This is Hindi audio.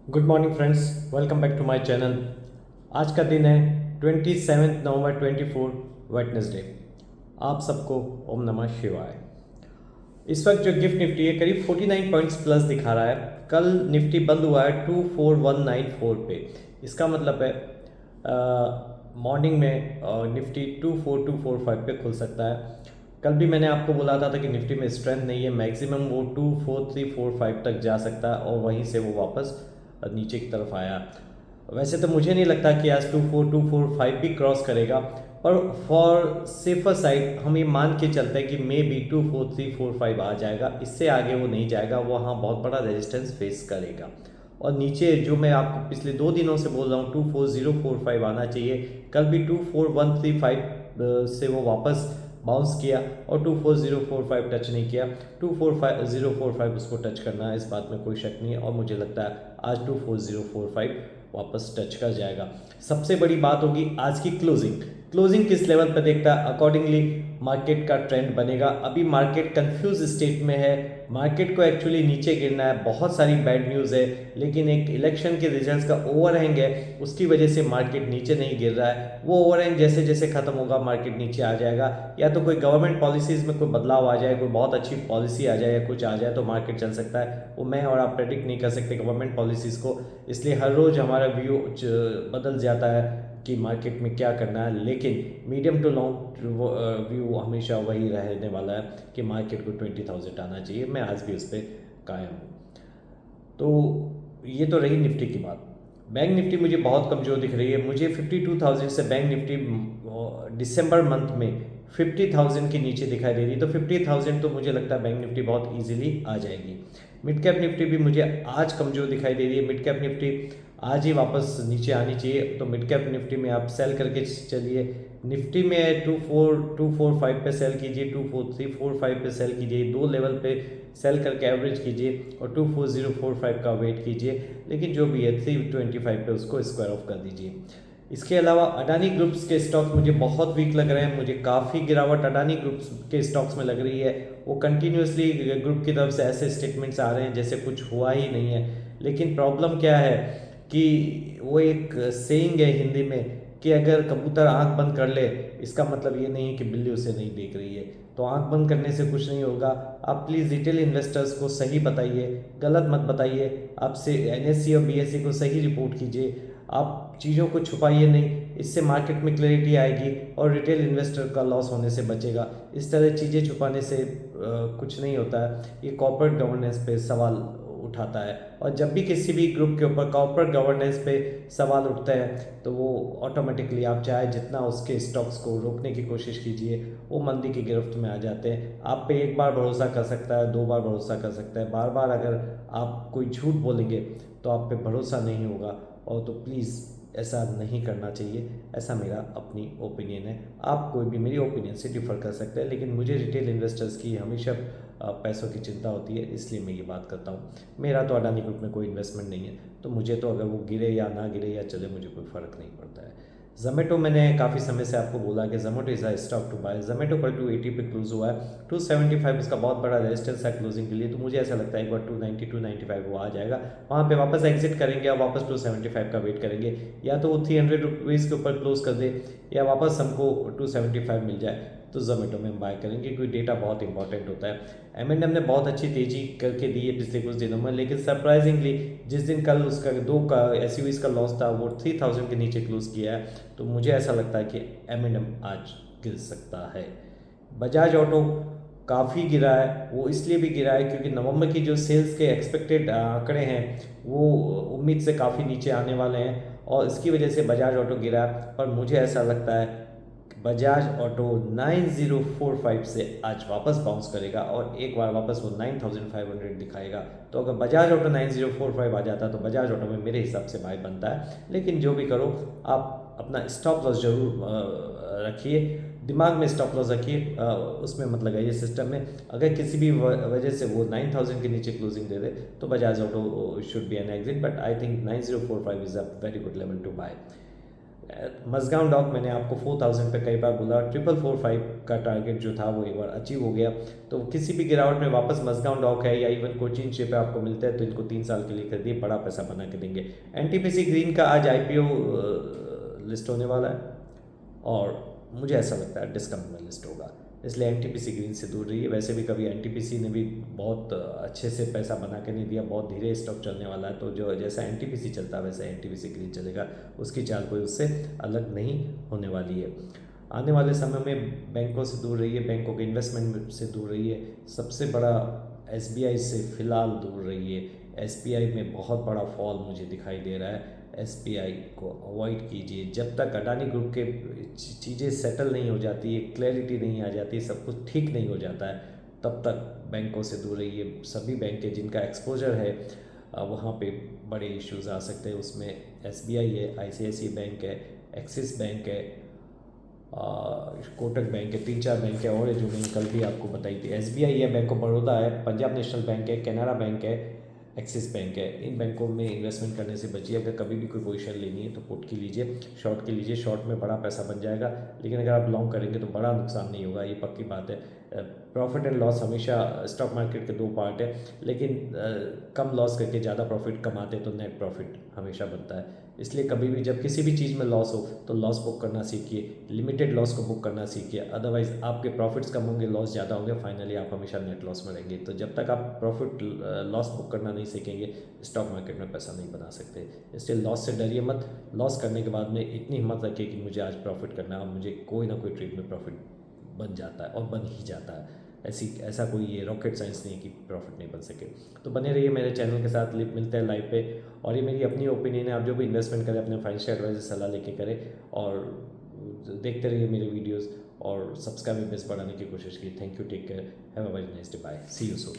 Good morning friends, welcome back to my channel. आज का दिन है 27 नवंबर 24 वेडनेसडे। आप सबको ओम नमः शिवाय। इस वक्त जो गिफ्ट निफ्टी है करीब 49 पॉइंट्स प्लस दिखा रहा है। कल निफ्टी बंद हुआ है 24194 पे। इसका मतलब है मॉर्निंग में निफ्टी 24245 पे खुल सकता है। कल भी मैंने आपको बोला था कि निफ्टी में स्ट्रेंथ नहीं है, मैक्सिमम वो 24345 तक जा सकता है और वहीं से वो वापस नीचे की तरफ आया। वैसे तो मुझे नहीं लगता कि आज 24245 भी क्रॉस करेगा, पर फॉर सेफर साइड हम ये मान के चलते हैं कि मे बी 24345 आ जाएगा। इससे आगे वो नहीं जाएगा, वो हाँ बहुत बड़ा रेजिस्टेंस फेस करेगा। और नीचे जो मैं आपको पिछले 2 दिनों से बोल रहा हूँ 24045 आना चाहिए। कल भी 24135 से वो वापस बाउंस किया और 24045 टच नहीं किया। 24045 उसको टच करना है, इस बात में कोई शक नहीं है। और मुझे लगता है आज 24045 वापस टच कर जाएगा। सबसे बड़ी बात होगी आज की क्लोजिंग किस लेवल पर देखता है, अकॉर्डिंगली मार्केट का ट्रेंड बनेगा। अभी मार्केट कंफ्यूज स्टेट में है, मार्केट को एक्चुअली नीचे गिरना है, बहुत सारी बैड न्यूज़ है, लेकिन एक इलेक्शन के रिजल्ट्स का ओवरहैंग है, उसकी वजह से मार्केट नीचे नहीं गिर रहा है। वो ओवरहैंग जैसे जैसे खत्म होगा मार्केट नीचे आ जाएगा, या तो कोई गवर्नमेंट पॉलिसीज़ में कोई बदलाव आ जाए, कोई बहुत अच्छी पॉलिसी आ जाए या कुछ आ जाए तो मार्केट चल सकता है। वो मैं और आप प्रेडिक्ट नहीं कर सकते गवर्नमेंट पॉलिसीज़ को, इसलिए हर रोज़ हमारा व्यू बदल जाता है कि मार्केट में क्या करना है। लेकिन मीडियम टू लॉन्ग व्यू हमेशा वही रहने वाला है कि मार्केट को 20,000 आना चाहिए। मैं आज भी उस पर कायम हूँ। तो ये तो रही निफ्टी की बात। बैंक निफ्टी मुझे बहुत कमज़ोर दिख रही है। मुझे 52,000 से बैंक निफ्टी दिसंबर मंथ में 50,000 के नीचे दिखाई दे रही है, तो 50,000 तो मुझे लगता है बैंक निफ्टी बहुत इजीली आ जाएगी। मिड कैप निफ्टी भी मुझे आज कमज़ोर दिखाई दे रही है। मिड कैप निफ्टी आज ही वापस नीचे आनी चाहिए, तो मिड कैप निफ्टी में आप सेल करके चलिए। निफ्टी में 24245 पे सेल कीजिए, 24345 पे सेल कीजिए, दो लेवल पे सेल करके एवरेज कीजिए और 24045 का वेट कीजिए। लेकिन जो भी है 325 पे उसको स्क्वायर ऑफ कर दीजिए। इसके अलावा अडानी ग्रुप्स के स्टॉक्स मुझे बहुत वीक लग रहे हैं। मुझे काफ़ी गिरावट अडानी ग्रुप्स के स्टॉक्स में लग रही है। वो कंटिन्यूसली ग्रुप की तरफ से ऐसे स्टेटमेंट्स आ रहे हैं जैसे कुछ हुआ ही नहीं है। लेकिन प्रॉब्लम क्या है कि वो एक सेइंग है हिंदी में कि अगर कबूतर आंख बंद कर ले, इसका मतलब ये नहीं है कि बिल्ली उसे नहीं देख रही है। तो आंख बंद करने से कुछ नहीं होगा। आप प्लीज़ रिटेल इन्वेस्टर्स को सही बताइए, गलत मत बताइए। आपसे एनएससी और बीएससी को सही रिपोर्ट कीजिए। आप चीज़ों को छुपाइए नहीं, इससे मार्केट में क्लैरिटी आएगी और रिटेल इन्वेस्टर का लॉस होने से बचेगा। इस तरह चीज़ें छुपाने से कुछ नहीं होता है। ये कॉर्पोरेट गवर्नेंस पे सवाल उठाता है, और जब भी किसी भी ग्रुप के ऊपर कॉर्पोरेट गवर्नेंस पे सवाल उठते हैं तो वो ऑटोमेटिकली आप चाहे जितना उसके स्टॉक्स को रोकने की कोशिश कीजिए, वो मंदी की गिरफ्त में आ जाते हैं। आप पे एक बार भरोसा कर सकता है, दो बार भरोसा कर सकता है, बार बार अगर आप कोई झूठ बोलेंगे तो आप पे भरोसा नहीं होगा। और तो प्लीज़ ऐसा नहीं करना चाहिए। ऐसा मेरा अपनी ओपिनियन है। आप कोई भी मेरी ओपिनियन से डिफ़र कर सकते हैं, लेकिन मुझे रिटेल इन्वेस्टर्स की हमेशा पैसों की चिंता होती है, इसलिए मैं ये बात करता हूँ। मेरा तो अडानी ग्रुप में कोई इन्वेस्टमेंट नहीं है, तो मुझे तो अगर वो गिरे या ना गिरे या चले मुझे कोई फ़र्क नहीं पड़ता है। जोमेटो मैंने काफ़ी समय से आपको बोला कि Zomato is a stock to buy. Zomato कल 280 पे क्लोज हुआ है। 275 इसका बहुत बड़ा रेजिस्टेंस है क्लोजिंग के लिए, तो मुझे ऐसा लगता है एक बार 290 295 वो आ जाएगा, वहाँ पे वापस एग्जिट करेंगे और वापस 275 का वेट करेंगे। या तो वो 300 रुपीज़ के ऊपर क्लोज कर दे या वापस हमको 275 मिल जाए, तो जोमेटो में हम बाय करेंगे, क्योंकि डेटा बहुत इंपॉर्टेंट होता है। एम ने बहुत अच्छी तेज़ी करके दी है पिछले कुछ दिनों में, लेकिन सरप्राइजिंगली जिस दिन कल उसका दो का एस का लॉस था वो 3000 के नीचे क्लोज किया है, तो मुझे ऐसा लगता है कि एम आज गिर सकता है। बजाज ऑटो काफ़ी गिरा है, वो इसलिए भी गिरा है क्योंकि नवंबर की जो सेल्स के एक्सपेक्टेड आंकड़े हैं वो उम्मीद से काफ़ी नीचे आने वाले हैं, और इसकी वजह से बजाज ऑटो गिरा। पर मुझे ऐसा लगता है बजाज ऑटो 9045 से आज वापस बाउंस करेगा और एक बार वापस वो 9500 दिखाएगा। तो अगर बजाज ऑटो 9045 आ जाता तो बजाज ऑटो में मेरे हिसाब से बाय बनता है। लेकिन जो भी करो, आप अपना स्टॉप लॉस जरूर रखिए, दिमाग में स्टॉप लॉस रखिए, उसमें मत लगाइए सिस्टम में। अगर किसी भी वजह से वो 9000 के नीचे क्लोजिंग दे दे तो Bajaj Auto should be an exit, but I think 9045 is a very good level to buy. Mazagon Dock मैंने आपको 4000 पे कई बार बोला, 4445 का टारगेट जो था वो एक बार अचीव हो गया। तो किसी भी गिरावट में वापस मजगांव डॉक है या इवन कोचिन शिप आपको मिलता है तो इनको 3 साल के लिए खरीदिए, बड़ा पैसा बना के देंगे। एनटीपीसी ग्रीन का आज आईपीओ लिस्ट होने वाला है और मुझे ऐसा लगता है डिस्काउंट में लिस्ट होगा, इसलिए एनटीपीसी ग्रीन से दूर रहिए। वैसे भी कभी एनटीपीसी ने भी बहुत अच्छे से पैसा बना के नहीं दिया, बहुत धीरे स्टॉक चलने वाला है। तो जो जैसा एनटीपीसी चलता है वैसा एनटीपीसी ग्रीन चलेगा, उसकी चाल कोई उससे अलग नहीं होने वाली है। आने वाले समय में बैंकों से दूर रहिए, बैंकों के इन्वेस्टमेंट से दूर रहिए। सबसे बड़ा एसबीआई से फ़िलहाल दूर रहिए। एसबीआई में बहुत बड़ा फॉल मुझे दिखाई दे रहा है, एसबीआई को अवॉइड कीजिए। जब तक अडानी ग्रुप के चीज़ें सेटल नहीं हो जाती, एक क्लैरिटी नहीं आ जाती, सब कुछ ठीक नहीं हो जाता है, तब तक बैंकों से दूर रहिए। सभी बैंक जिनका एक्सपोजर है वहाँ पे बड़े इश्यूज आ सकते हैं। उसमें एसबीआई है, आईसीआईसीआई बैंक है, एक्सिस बैंक है, कोटक बैंक है, 3-4 बैंक है और जो मैंने कल भी आपको बताई थी। एसबीआई है, बैंक ऑफ बड़ौदा है, पंजाब नेशनल बैंक है, कैनरा बैंक है, एक्सिस बैंक है। इन बैंकों में इन्वेस्टमेंट करने से बचिए। अगर कभी भी कोई पोजीशन लेनी है तो पुट की लीजिए, शॉर्ट की लीजिए। शॉर्ट में बड़ा पैसा बन जाएगा, लेकिन अगर आप लॉन्ग करेंगे तो बड़ा नुकसान नहीं होगा, ये पक्की बात है। प्रॉफिट एंड लॉस हमेशा स्टॉक मार्केट के 2 पार्ट है, लेकिन कम लॉस करके ज़्यादा प्रॉफिट कमाते तो नेट प्रॉफिट हमेशा बनता है। इसलिए कभी भी जब किसी भी चीज़ में लॉस हो तो लॉस बुक करना सीखिए, लिमिटेड लॉस को बुक करना सीखिए। अदरवाइज आपके प्रॉफिट्स कम होंगे, लॉस ज़्यादा होंगे, फाइनली आप हमेशा नेट लॉस में रहेंगे। तो जब तक आप प्रॉफिट लॉस बुक करना नहीं सीखेंगे, स्टॉक मार्केट में पैसा नहीं बना सकते। इसलिए लॉस से डरिए मत। लॉस करने के बाद में इतनी हिम्मत रखिए कि मुझे आज प्रॉफिट करना है और मुझे कोई ना कोई ट्रेड में प्रॉफिट बन जाता है और बन ही जाता है। ऐसा कोई ये रॉकेट साइंस नहीं है कि प्रॉफिट नहीं बन सके। तो बने रहिए मेरे चैनल के साथ, मिलते हैं लाइव पे। और ये मेरी अपनी ओपिनियन है, आप जो भी इन्वेस्टमेंट करें अपने फाइनेंशियल एडवाइजर सलाह लेके करें और देखते रहिए मेरे वीडियोस और सब्सक्राइबर बेस बढ़ाने की कोशिश की। Thank you, take care, have a very nice day, bye, see you soon.